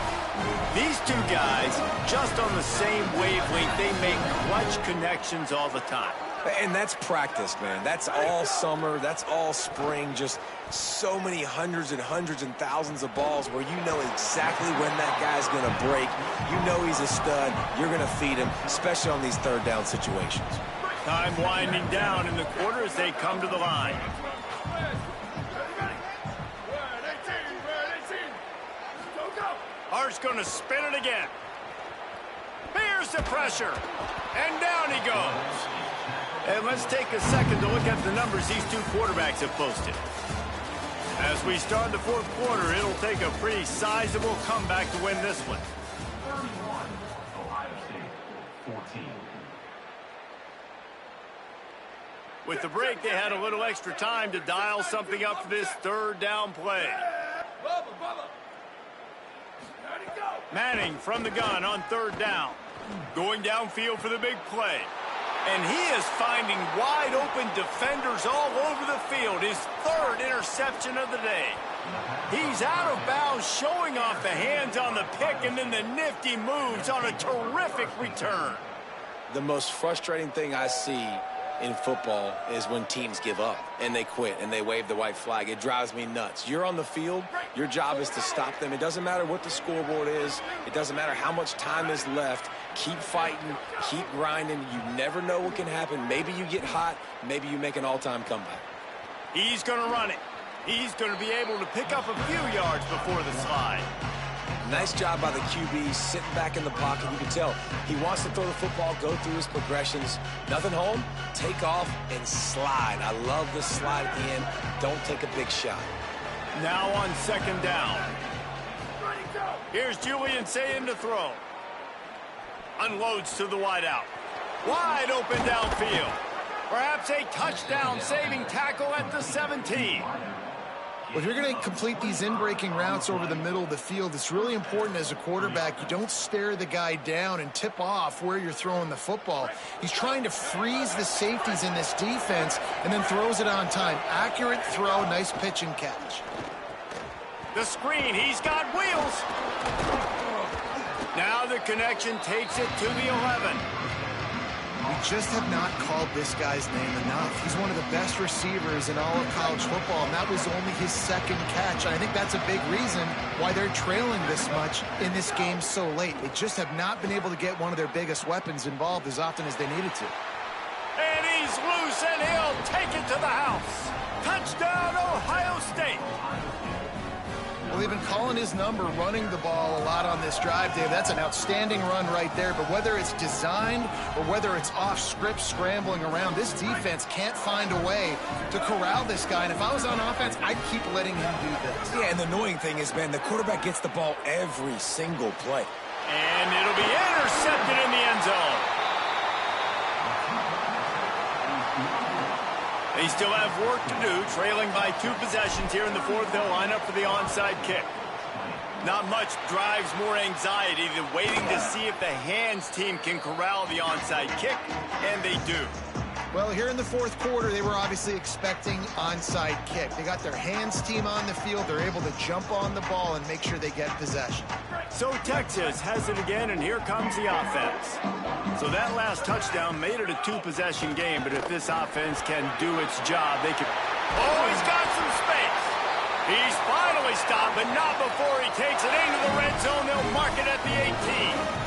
These two guys, just on the same wavelength, they make clutch connections all the time. And that's practice, man. That's all summer. That's all spring. Just so many hundreds and thousands of balls where you know exactly when that guy's going to break. You know he's a stud. You're going to feed him, especially on these 3rd down situations. Time winding down in the quarter as they come to the line. Hart's going to spin it again. Here's the pressure. And down he goes. And let's take a second to look at the numbers these two quarterbacks have posted. As we start the 4th quarter, it'll take a pretty sizable comeback to win this one. 31, Ohio State, 14. With the break, they had a little extra time to dial something up for this 3rd down play. Manning from the gun on 3rd down. Going downfield for the big play. And he is finding wide open defenders all over the field. His 3rd interception of the day. He's out of bounds, showing off the hands on the pick, and then the nifty moves on a terrific return. The most frustrating thing I see in football is when teams give up and they quit and they wave the white flag. It drives me nuts. You're on the field. Your job is to stop them. It doesn't matter what the scoreboard is. It doesn't matter how much time is left. Keep fighting. Keep grinding. You never know what can happen. Maybe you get hot. Maybe you make an all-time comeback. He's going to run it. He's going to be able to pick up a few yards before the slide. Nice job by the QB, sitting back in the pocket. You can tell he wants to throw the football, go through his progressions. Nothing home, take off, and slide. I love the slide at the end. Don't take a big shot. Now on 2nd down. Here's Julian saying to throw. Unloads to the wideout. Wide open downfield. Perhaps a touchdown-saving tackle at the 17. Well, if you're going to complete these in-breaking routes over the middle of the field, it's really important as a quarterback you don't stare the guy down and tip off where you're throwing the football. He's trying to freeze the safeties in this defense and then throws it on time. Accurate throw, nice pitch and catch. The screen, he's got wheels. Now the connection takes it to the 11. We just have not called this guy's name enough. He's one of the best receivers in all of college football, and that was only his second catch. And I think that's a big reason why they're trailing this much in this game so late. They just have not been able to get one of their biggest weapons involved as often as they needed to. And he's loose, and he'll take it to the house. Touchdown, Ohio State. Well, they've been calling his number, running the ball a lot on this drive, Dave. That's an outstanding run right there. But whether it's designed or whether it's off script scrambling around, this defense can't find a way to corral this guy. And if I was on offense, I'd keep letting him do this. Yeah, and the annoying thing is, man, the quarterback gets the ball every single play. And it'll be intercepted in the end zone. They still have work to do, trailing by 2 possessions here in the fourth. They'll line up for the onside kick. Not much drives more anxiety than waiting to see if the hands team can corral the onside kick, and they do. Well, here in the fourth quarter, they were obviously expecting onside kick. They got their hands team on the field. They're able to jump on the ball and make sure they get possession. So Texas has it again, and here comes the offense. So that last touchdown made it a 2-possession game, but if this offense can do its job, they can... Oh, he's got some space. He's finally stopped, but not before he takes it into the red zone. They'll mark it at the 18.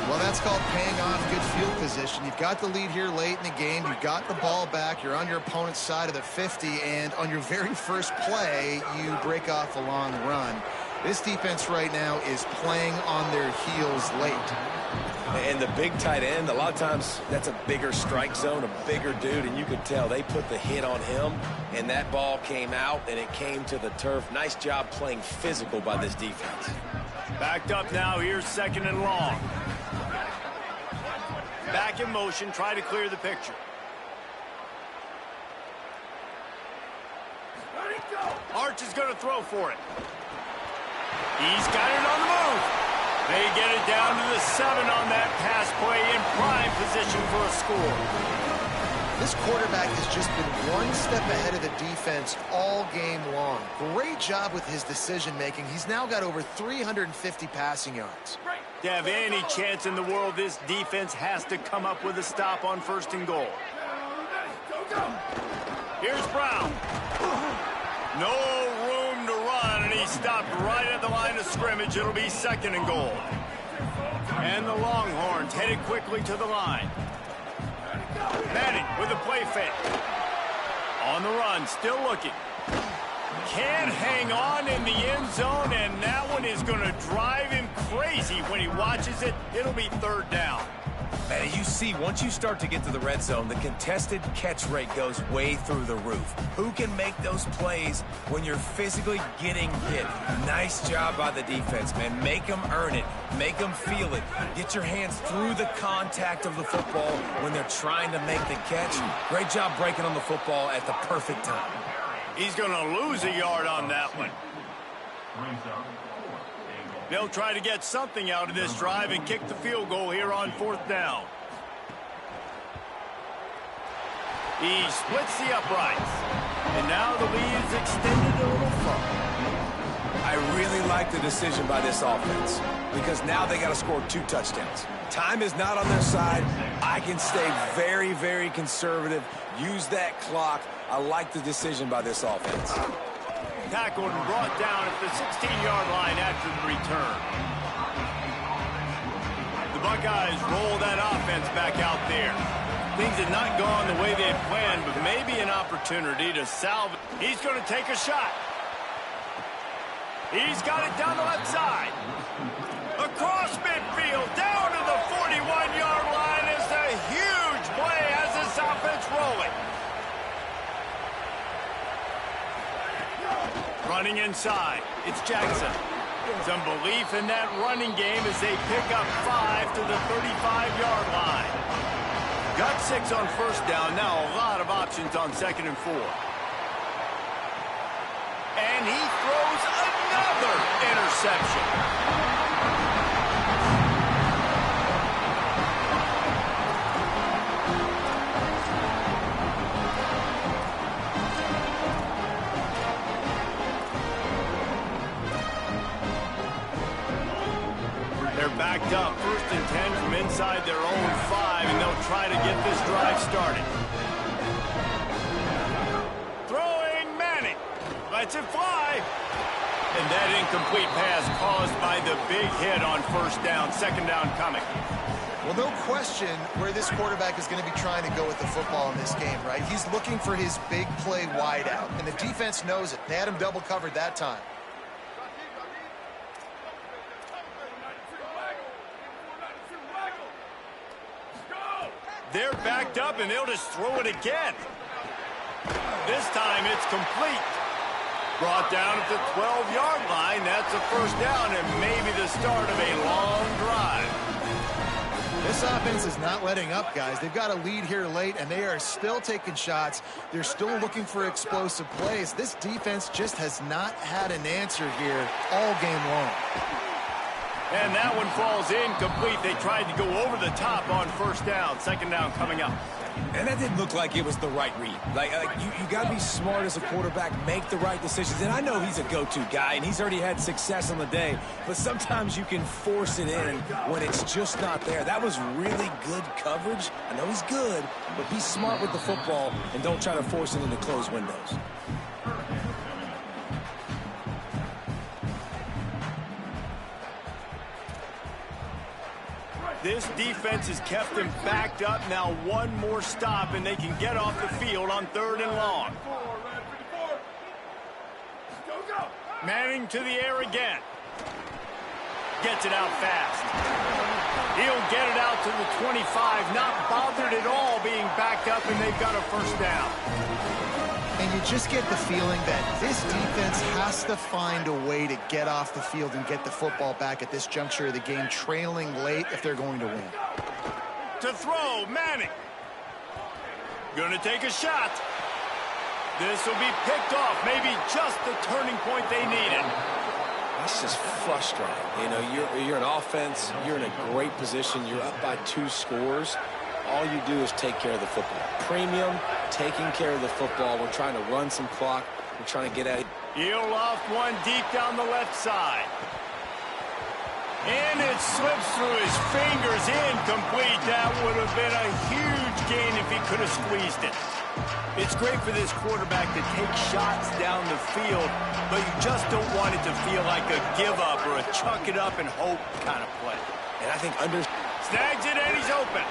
Well, that's called paying off good field position. You've got the lead here late in the game. You've got the ball back. You're on your opponent's side of the 50, and on your very first play, you break off a long run. This defense right now is playing on their heels late. And the big tight end, a lot of times that's a bigger strike zone, a bigger dude, and you could tell they put the hit on him, and that ball came out, and it came to the turf. Nice job playing physical by this defense. Backed up now, here's 2nd and long. Back in motion, try to clear the picture. Arch is going to throw for it. He's got it on the move. They get it down to the 7 on that pass play in prime position for a score. This quarterback has just been one step ahead of the defense all game long. Great job with his decision-making. He's now got over 350 passing yards. To have any chance in the world, this defense has to come up with a stop on 1st and goal. Here's Brown. No room to run, and he stopped right at the line of scrimmage. It'll be 2nd and goal. And the Longhorns headed quickly to the line. Manning with a play fake. On the run, still looking. Can't hang on in the end zone, and that one is going to drive him crazy when he watches it. It'll be 3rd down. Man, you see, once you start to get to the red zone, the contested catch rate goes way through the roof. Who can make those plays when you're physically getting hit? Nice job by the defense, man. Make them earn it. Make them feel it. Get your hands through the contact of the football when they're trying to make the catch. Great job breaking on the football at the perfect time. He's going to lose a yard on that one. They'll try to get something out of this drive and kick the field goal here on 4th down. He splits the uprights. And now the lead is extended a little further. I really like the decision by this offense because now they got to score 2 touchdowns. Time is not on their side. I can stay very, very conservative. Use that clock. I like the decision by this offense. Tackled and brought down at the 16-yard line after the return. The Buckeyes roll that offense back out there. Things had not gone the way they had planned, but maybe an opportunity to salvage. He's going to take a shot. He's got it down the left side. Across midfield, down to the 41-yard line is a huge play as this offense rolling. Running inside, it's Jackson. Some belief in that running game as they pick up 5 to the 35-yard line. Got 6 on 1st down, now a lot of options on 2nd and 4. and he throws another interception. They're backed up, 1st and 10 from inside their own 5, and they'll try to get this drive started. Throwing Manning. Lets it fly. And that incomplete pass caused by the big hit on 1st down. 2nd down coming. Well, no question where this quarterback is going to be trying to go with the football in this game, right? He's looking for his big play wide out, and the defense knows it. They had him double covered that time. They're backed up, and they'll just throw it again. This time it's complete. Brought down at the 12-yard line. That's a 1st down and maybe the start of a long drive. This offense is not letting up, guys. They've got a lead here late, and they are still taking shots. They're still looking for explosive plays. This defense just has not had an answer here all game long. And that one falls incomplete. They tried to go over the top on 1st down. 2nd down coming up. And that didn't look like it was the right read. Like you got to be smart as a quarterback, make the right decisions. And I know he's a go-to guy, and he's already had success on the day. But sometimes you can force it in when it's just not there. That was really good coverage. I know he's good, but be smart with the football and don't try to force it into closed windows. This defense has kept them backed up. Now one more stop, and they can get off the field on 3rd and long. Manning to the air again. Gets it out fast. He'll get it out to the 25. Not bothered at all being backed up, and they've got a 1st down. And you just get the feeling that this defense has to find a way to get off the field and get the football back at this juncture of the game, trailing late if they're going to win. To throw, Manning. Going to take a shot. This will be picked off. Maybe just the turning point they needed. That's just frustrating. You know, you're an offense. You're in a great position. You're up by 2 scores. All you do is take care of the football. Premium, taking care of the football. We're trying to run some clock. We're trying to get at it. He'll loft one deep down the left side. And it slips through his fingers. Incomplete. That would have been a huge gain if he could have squeezed it. It's great for this quarterback to take shots down the field, but you just don't want it to feel like a give-up or a chuck it up and hope kind of play. And I think snags it, and he's open.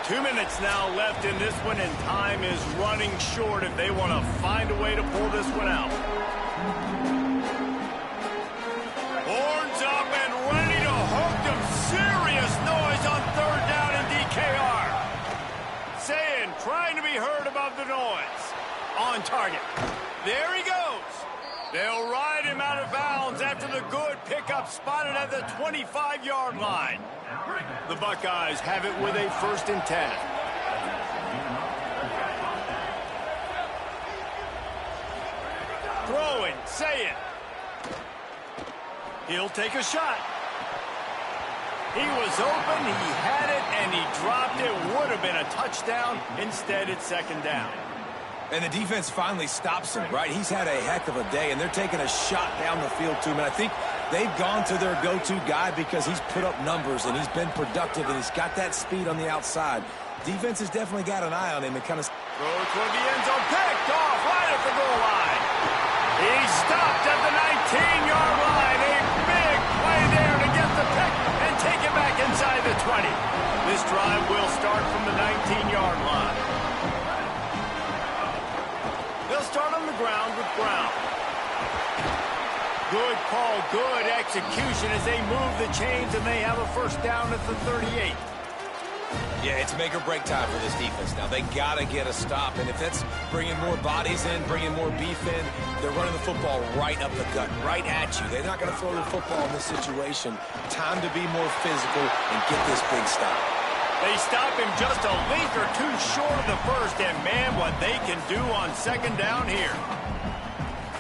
2 minutes now left in this one, and time is running short if they want to find a way to pull this one out. Horns up and ready to hook them. Serious noise on 3rd down in DKR. Saying, trying to be heard above the noise. On target. There he goes. They'll ride him out of bounds after the good pickup spotted at the 25-yard line. The Buckeyes have it with a 1st and 10. Throwing, say it. He'll take a shot. He was open, he had it, and he dropped it. Would have been a touchdown. Instead, it's 2nd down. And the defense finally stops him, right? He's had a heck of a day, and they're taking a shot down the field to him. And I think they've gone to their go-to guy because he's put up numbers, and he's been productive, and he's got that speed on the outside. Defense has definitely got an eye on him and kind of... Throw toward the end zone, picked off right at the goal line. He stopped at the 19-yard line. A big play there to get the pick and take it back inside the 20. This drive will start from the 19-yard line. They'll start on the ground with Brown. Good call, good execution as they move the chains, and they have a 1st down at the 38. Yeah, it's make or break time for this defense now. They got to get a stop, and if that's bringing more bodies in, bringing more beef in, they're running the football right up the gut, right at you. They're not going to throw the football in this situation. Time to be more physical and get this big stop. They stop him just a length or two short of the 1st, and man, what they can do on 2nd down here.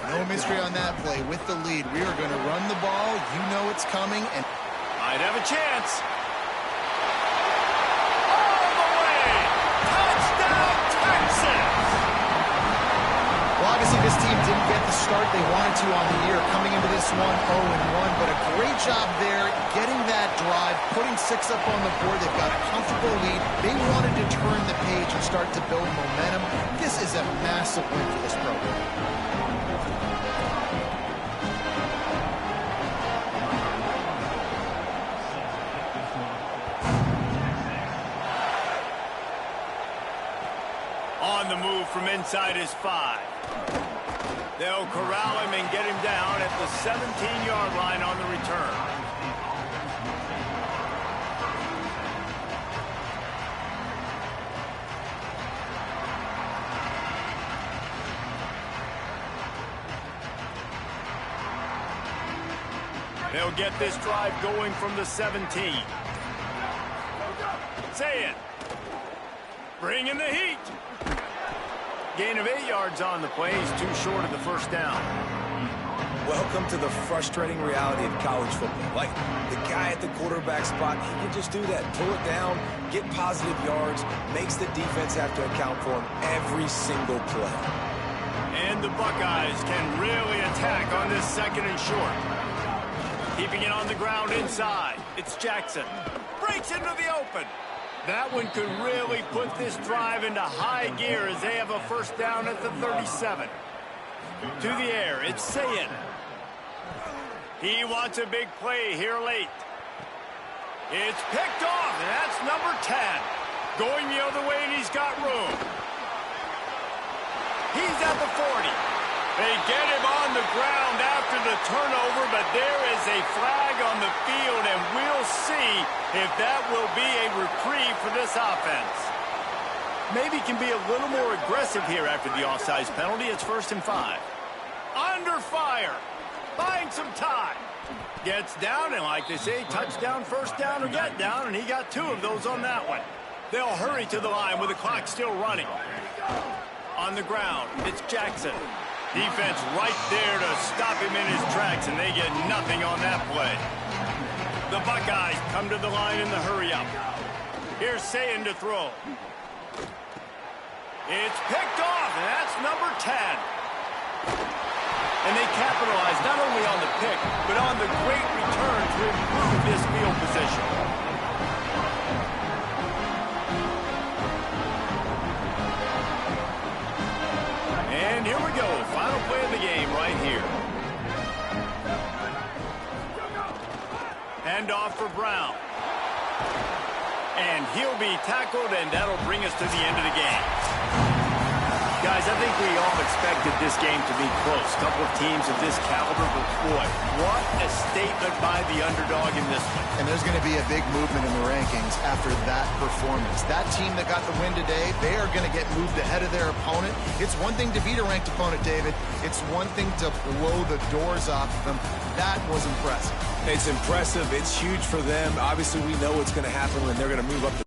No No mystery on that play. With the lead, we are going to run the ball. You know it's coming. And might have a chance. All the way. Touchdown, Texas. Well, obviously this team didn't get the start they wanted to on the year, coming into this one 0-1, but a great job there getting that drive, putting 6 up on the board. They've got a comfortable lead. They wanted to turn the page and start to build momentum. This is a massive win for this program. On the move from inside his 5. They'll corral him and get him down at the 17-yard line on the return. They'll get this drive going from the 17. Say it. Bring in the heat. Gain of 8 yards on the play. He's too short of the first down. Welcome to the frustrating reality of college football. Like, the guy at the quarterback spot, he can just do that. Pull it down, get positive yards, makes the defense have to account for him every single play. And the Buckeyes can really attack on this 2nd and short. Keeping it on the ground inside. It's Jackson. Breaks into the open. That one could really put this drive into high gear as they have a first down at the 37. To the air, it's Sayin. He wants a big play here late. It's picked off, and that's number 10. Going the other way, and he's got room. He's at the 40. They get him on the ground after the turnover, but there is a flag on the field, and we'll see if that will be a reprieve for this offense. Maybe can be a little more aggressive here after the offsides penalty. It's 1st and 5. Under fire. Buying some time. Gets down, and like they say, touchdown, first down, or get down, and he got 2 of those on that one. They'll hurry to the line with the clock still running. On the ground, it's Jackson. Defense right there to stop him in his tracks, and they get nothing on that play. The Buckeyes come to the line in the hurry-up. Here's Sayin to throw. It's picked off, and that's number 10. And they capitalize not only on the pick, but on the great return to improve this field position. And here we go, final play of the game right here. Hand off for Brown. And he'll be tackled, and that'll bring us to the end of the game. Guys, I think we all expected this game to be close. Couple of teams of this caliber, but boy, what a statement by the underdog in this one. And there's going to be a big movement in the rankings after that performance. That team that got the win today, they are going to get moved ahead of their opponent. It's one thing to beat a ranked opponent, David. It's one thing to blow the doors off of them. That was impressive. It's impressive. It's huge for them. Obviously, we know what's going to happen when they're going to move up the